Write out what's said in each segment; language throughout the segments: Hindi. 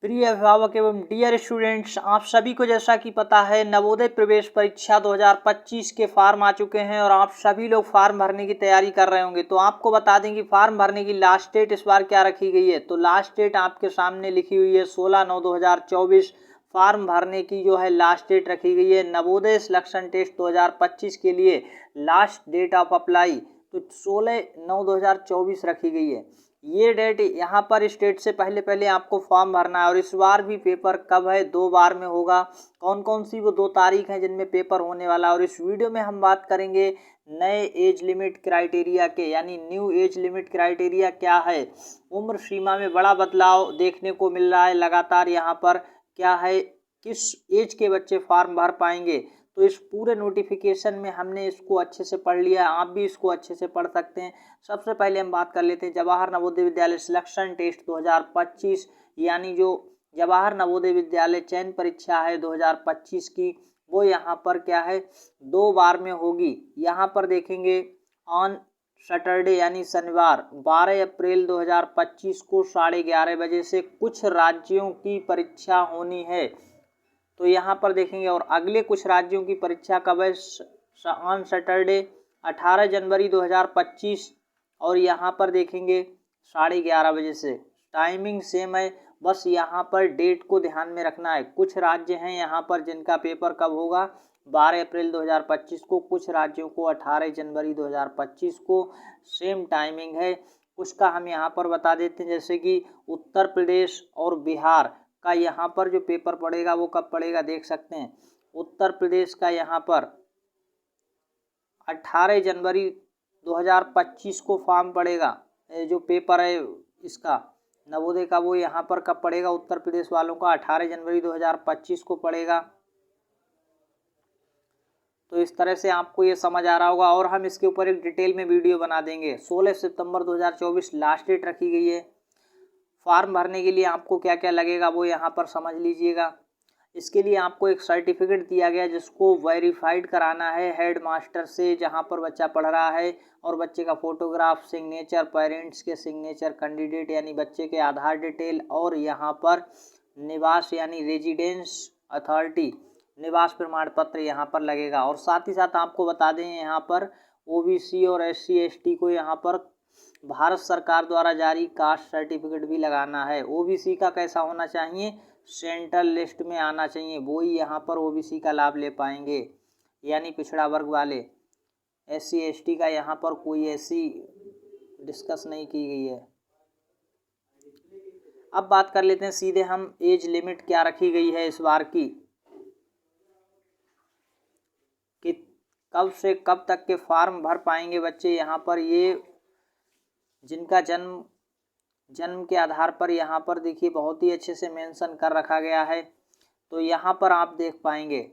प्रिय अभिभावक एवं डियर स्टूडेंट्स, आप सभी को जैसा कि पता है नवोदय प्रवेश परीक्षा 2025 के फार्म आ चुके हैं और आप सभी लोग फार्म भरने की तैयारी कर रहे होंगे। तो आपको बता दें कि फार्म भरने की लास्ट डेट इस बार क्या रखी गई है। तो लास्ट डेट आपके सामने लिखी हुई है 16/9/2024। फार्म भरने की जो है लास्ट डेट रखी गई है। नवोदय सिलेक्शन टेस्ट 2025 के लिए लास्ट डेट ऑफ अप्लाई तो 16/9/2024 रखी गई है। ये डेट यहाँ पर इस डेट से पहले आपको फॉर्म भरना है। और इस बार भी पेपर कब है, 2 बार में होगा। कौन कौन सी वो 2 तारीख हैं जिनमें पेपर होने वाला है। और इस वीडियो में हम बात करेंगे नए एज लिमिट क्राइटेरिया के, यानी न्यू एज लिमिट क्राइटेरिया क्या है। उम्र सीमा में बड़ा बदलाव देखने को मिल रहा है लगातार। यहाँ पर क्या है, किस एज के बच्चे फॉर्म भर पाएंगे। तो इस पूरे नोटिफिकेशन में हमने इसको अच्छे से पढ़ लिया है, आप भी इसको अच्छे से पढ़ सकते हैं। सबसे पहले हम बात कर लेते हैं जवाहर नवोदय विद्यालय सिलेक्शन टेस्ट 2025, यानी जो जवाहर नवोदय विद्यालय चयन परीक्षा है 2025 की, वो यहाँ पर क्या है 2 बार में होगी। यहाँ पर देखेंगे ऑन सैटरडे यानी शनिवार 12 अप्रैल 2025 को 11:30 बजे से कुछ राज्यों की परीक्षा होनी है। तो यहाँ पर देखेंगे और अगले कुछ राज्यों की परीक्षा कब है, ऑन सैटरडे 18 जनवरी 2025। और यहाँ पर देखेंगे 11:30 बजे से। टाइमिंग सेम है, बस यहाँ पर डेट को ध्यान में रखना है। कुछ राज्य हैं यहाँ पर जिनका पेपर कब होगा 12 अप्रैल 2025 को, कुछ राज्यों को 18 जनवरी 2025 को। सेम टाइमिंग है। कुछ का हम यहाँ पर बता देते हैं, जैसे कि उत्तर प्रदेश और बिहार का यहाँ पर जो पेपर पड़ेगा वो कब पड़ेगा देख सकते हैं। उत्तर प्रदेश का यहाँ पर 18 जनवरी 2025 को फॉर्म पड़ेगा। जो पेपर है इसका नवोदय का, वो यहाँ पर कब पड़ेगा उत्तर प्रदेश वालों का 18 जनवरी 2025 को पड़ेगा। तो इस तरह से आपको ये समझ आ रहा होगा। और हम इसके ऊपर एक डिटेल में वीडियो बना देंगे। 16 सितंबर 2024 लास्ट डेट रखी गई है। फॉर्म भरने के लिए आपको क्या क्या लगेगा वो यहाँ पर समझ लीजिएगा। इसके लिए आपको एक सर्टिफिकेट दिया गया जिसको वेरीफाइड कराना है हेड मास्टर से, जहाँ पर बच्चा पढ़ रहा है। और बच्चे का फोटोग्राफ, सिग्नेचर, पेरेंट्स के सिग्नेचर, कैंडिडेट यानी बच्चे के आधार डिटेल, और यहाँ पर निवास यानी रेजिडेंस अथॉरिटी निवास प्रमाण पत्र यहाँ पर लगेगा। और साथ ही साथ आपको बता दें यहाँ पर ओबीसी और एससी एसटी को यहाँ पर भारत सरकार द्वारा जारी कास्ट सर्टिफिकेट भी लगाना है। ओबीसी का कैसा होना चाहिए, सेंट्रल लिस्ट में आना चाहिए, वो ही यहाँ पर ओबीसी का लाभ ले पाएंगे, यानी पिछड़ा वर्ग वाले। एससी एसटी का यहाँ पर कोई ऐसी डिस्कस नहीं की गई है। अब बात कर लेते हैं सीधे हम एज लिमिट क्या रखी गई है इस बार की, कि कब से कब तक के फॉर्म भर पाएंगे बच्चे। यहाँ पर ये जिनका जन्म के आधार पर यहाँ पर देखिए बहुत ही अच्छे से मेंशन कर रखा गया है। तो यहाँ पर आप देख पाएंगे,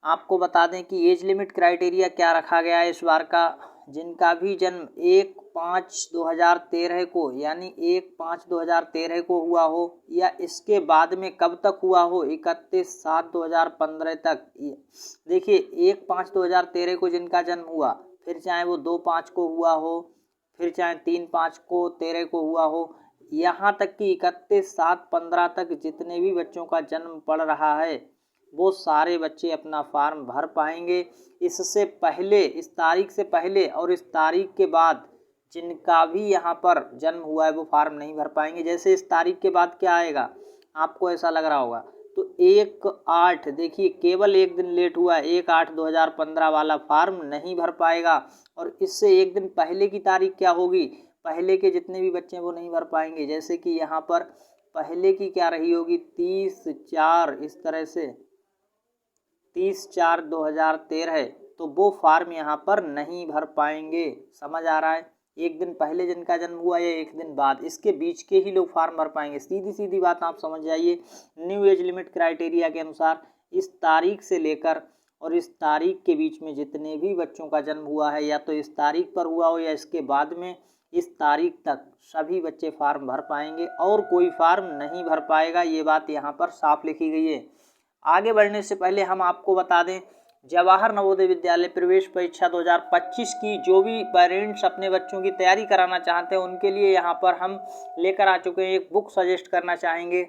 आपको बता दें कि एज लिमिट क्राइटेरिया क्या रखा गया है इस बार का। जिनका भी जन्म 1/5/2013 को, यानी 1/5/2013 को हुआ हो, या इसके बाद में कब तक हुआ हो 31/7/2015 तक। देखिए 1/5/2013 को जिनका जन्म हुआ, फिर चाहे वो 2/5 को हुआ हो, फिर चाहे 3/5 को 13 को हुआ हो, यहाँ तक कि 31/7/15 तक जितने भी बच्चों का जन्म पड़ रहा है वो सारे बच्चे अपना फॉर्म भर पाएंगे। इससे पहले, इस तारीख से पहले और इस तारीख के बाद जिनका भी यहाँ पर जन्म हुआ है वो फॉर्म नहीं भर पाएंगे। जैसे इस तारीख के बाद क्या आएगा, आपको ऐसा लग रहा होगा, तो 1/8, देखिए केवल एक दिन लेट हुआ है, 1/8/2015 वाला फॉर्म नहीं भर पाएगा। और इससे एक दिन पहले की तारीख क्या होगी, पहले के जितने भी बच्चे वो नहीं भर पाएंगे। जैसे कि यहाँ पर पहले की क्या रही होगी 30/4, इस तरह से 30/4/2013, तो वो फॉर्म यहाँ पर नहीं भर पाएंगे। समझ आ रहा है, एक दिन पहले जिनका जन्म हुआ या एक दिन बाद, इसके बीच के ही लोग फॉर्म भर पाएंगे। सीधी सीधी बात आप समझ जाइए। न्यू एज लिमिट क्राइटेरिया के अनुसार इस तारीख से लेकर और इस तारीख के बीच में जितने भी बच्चों का जन्म हुआ है, या तो इस तारीख पर हुआ हो या इसके बाद में, इस तारीख तक सभी बच्चे फॉर्म भर पाएंगे और कोई फॉर्म नहीं भर पाएगा। ये बात यहाँ पर साफ लिखी गई है। आगे बढ़ने से पहले हम आपको बता दें जवाहर नवोदय विद्यालय प्रवेश परीक्षा 2025 की जो भी पेरेंट्स अपने बच्चों की तैयारी कराना चाहते हैं उनके लिए यहाँ पर हम लेकर आ चुके हैं, एक बुक सजेस्ट करना चाहेंगे।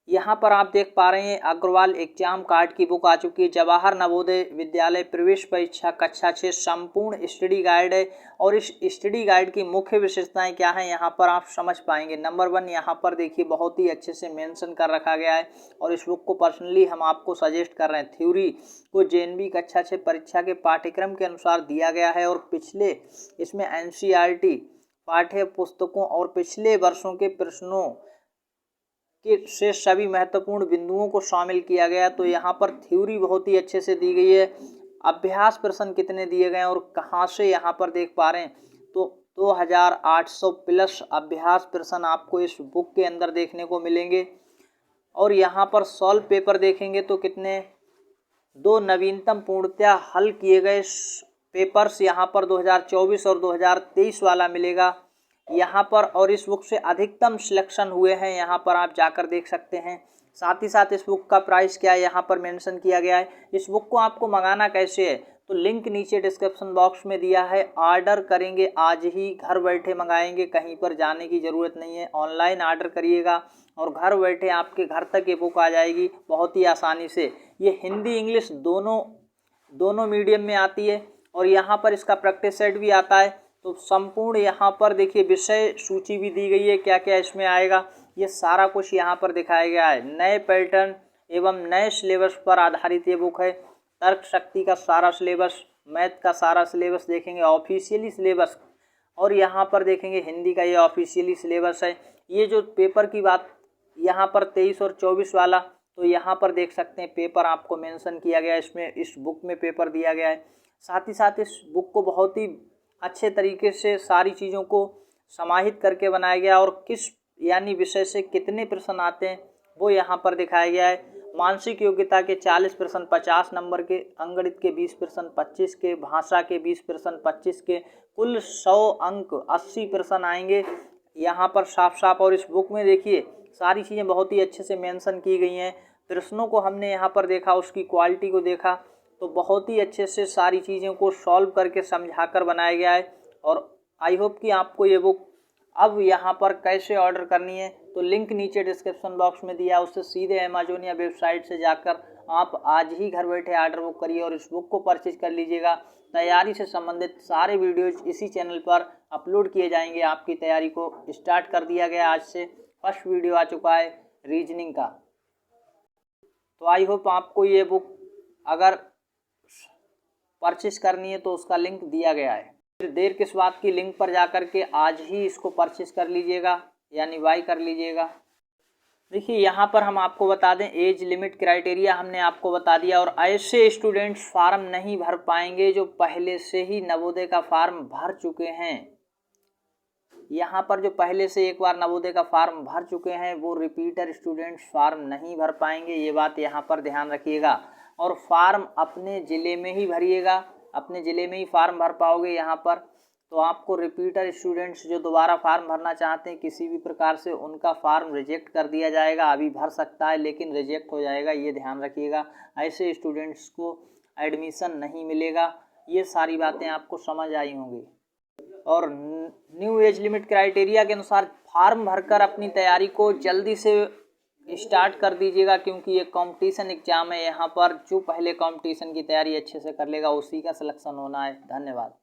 यहाँ पर आप देख पा रहे हैं अग्रवाल एग्जाम कार्ड की बुक आ चुकी है। जवाहर नवोदय विद्यालय प्रवेश परीक्षा कक्षा 6 संपूर्ण स्टडी गाइड है और इस स्टडी गाइड की मुख्य विशेषताएं क्या हैं यहाँ पर आप समझ पाएंगे। नंबर 1 यहाँ पर देखिए बहुत ही अच्छे से मेंशन कर रखा गया है और इस बुक को पर्सनली हम आपको सजेस्ट कर रहे हैं। थ्योरी को जेएनवी कक्षा 6 परीक्षा के पाठ्यक्रम के अनुसार दिया गया है और पिछले इसमें एनसीईआरटी पाठ्य पुस्तकों और पिछले वर्षों के प्रश्नों से सभी महत्वपूर्ण बिंदुओं को शामिल किया गया। तो यहाँ पर थ्योरी बहुत ही अच्छे से दी गई है। अभ्यास प्रश्न कितने दिए गए हैं और कहाँ से यहाँ पर देख पा रहे हैं तो 2800 प्लस अभ्यास प्रश्न आपको इस बुक के अंदर देखने को मिलेंगे। और यहाँ पर सॉल्व पेपर देखेंगे तो कितने 2 नवीनतम पूर्णतया हल किए गए पेपर्स यहाँ पर 2024 और 2023 वाला मिलेगा यहाँ पर। और इस बुक से अधिकतम सिलेक्शन हुए हैं यहाँ पर आप जाकर देख सकते हैं। साथ ही साथ इस बुक का प्राइस क्या है यहाँ पर मेंशन किया गया है। इस बुक को आपको मंगाना कैसे है तो लिंक नीचे डिस्क्रिप्शन बॉक्स में दिया है। ऑर्डर करेंगे आज ही, घर बैठे मंगाएंगे, कहीं पर जाने की ज़रूरत नहीं है। ऑनलाइन ऑर्डर करिएगा और घर बैठे आपके घर तक ये बुक आ जाएगी बहुत ही आसानी से। ये हिंदी इंग्लिश दोनों मीडियम में आती है और यहाँ पर इसका प्रैक्टिस सेट भी आता है। तो संपूर्ण यहाँ पर देखिए विषय सूची भी दी गई है, क्या क्या इसमें आएगा ये सारा कुछ यहाँ पर दिखाया गया है। नए पैटर्न एवं नए सिलेबस पर आधारित ये बुक है। तर्क शक्ति का सारा सिलेबस, मैथ का सारा सिलेबस देखेंगे, ऑफिशियली सिलेबस, और यहाँ पर देखेंगे हिंदी का ये ऑफिशियली सिलेबस है। ये जो पेपर की बात यहाँ पर 23 और 24 वाला, तो यहाँ पर देख सकते हैं पेपर आपको मेंशन किया गया है, इसमें इस बुक में पेपर दिया गया है। साथ ही साथ इस बुक को बहुत ही अच्छे तरीके से सारी चीज़ों को समाहित करके बनाया गया और किस यानी विषय से कितने प्रश्न आते हैं वो यहाँ पर दिखाया गया है। मानसिक योग्यता के 40 प्रश्न 50 नंबर के, अंगणित के 20 प्रश्न 25 के, भाषा के 20 प्रश्न 25 के, कुल 100 अंक 80 प्रश्न आएंगे यहाँ पर साफ साफ। और इस बुक में देखिए सारी चीज़ें बहुत ही अच्छे से मेंशन की गई हैं। प्रश्नों को हमने यहाँ पर देखा, उसकी क्वालिटी को देखा, तो बहुत ही अच्छे से सारी चीज़ों को सॉल्व करके समझाकर बनाया गया है। और आई होप कि आपको ये बुक अब यहाँ पर कैसे ऑर्डर करनी है तो लिंक नीचे डिस्क्रिप्शन बॉक्स में दिया, उससे सीधे अमेजोन या वेबसाइट से जाकर आप आज ही घर बैठे ऑर्डर बुक करिए और इस बुक को परचेज कर लीजिएगा। तैयारी से संबंधित सारे वीडियोज इसी चैनल पर अपलोड किए जाएंगे। आपकी तैयारी को स्टार्ट कर दिया गया, आज से फर्स्ट वीडियो आ चुका है रीजनिंग का। तो आई होप आपको ये बुक अगर परचेस करनी है तो उसका लिंक दिया गया है। फिर देर किस बात की, लिंक पर जाकर के आज ही इसको परचेस कर लीजिएगा यानी बाय कर लीजिएगा। देखिए यहाँ पर हम आपको बता दें एज लिमिट क्राइटेरिया हमने आपको बता दिया। और ऐसे स्टूडेंट्स फार्म नहीं भर पाएंगे जो पहले से ही नवोदय का फार्म भर चुके हैं। यहाँ पर जो पहले से एक बार नवोदय का फार्म भर चुके हैं वो रिपीटर स्टूडेंट्स फार्म नहीं भर पाएंगे, ये बात यहाँ पर ध्यान रखिएगा। और फार्म अपने ज़िले में ही भरिएगा, अपने ज़िले में ही फार्म भर पाओगे यहाँ पर। तो आपको रिपीटर स्टूडेंट्स जो दोबारा फार्म भरना चाहते हैं किसी भी प्रकार से, उनका फार्म रिजेक्ट कर दिया जाएगा। अभी भर सकता है लेकिन रिजेक्ट हो जाएगा, ये ध्यान रखिएगा। ऐसे स्टूडेंट्स को एडमिशन नहीं मिलेगा। ये सारी बातें आपको समझ आई होंगी। और न्यू एज लिमिट क्राइटेरिया के अनुसार फार्म भरकर अपनी तैयारी को जल्दी से स्टार्ट कर दीजिएगा, क्योंकि ये कंपटीशन एग्जाम है। यहाँ पर जो पहले कंपटीशन की तैयारी अच्छे से कर लेगा उसी का सिलेक्शन होना है। धन्यवाद।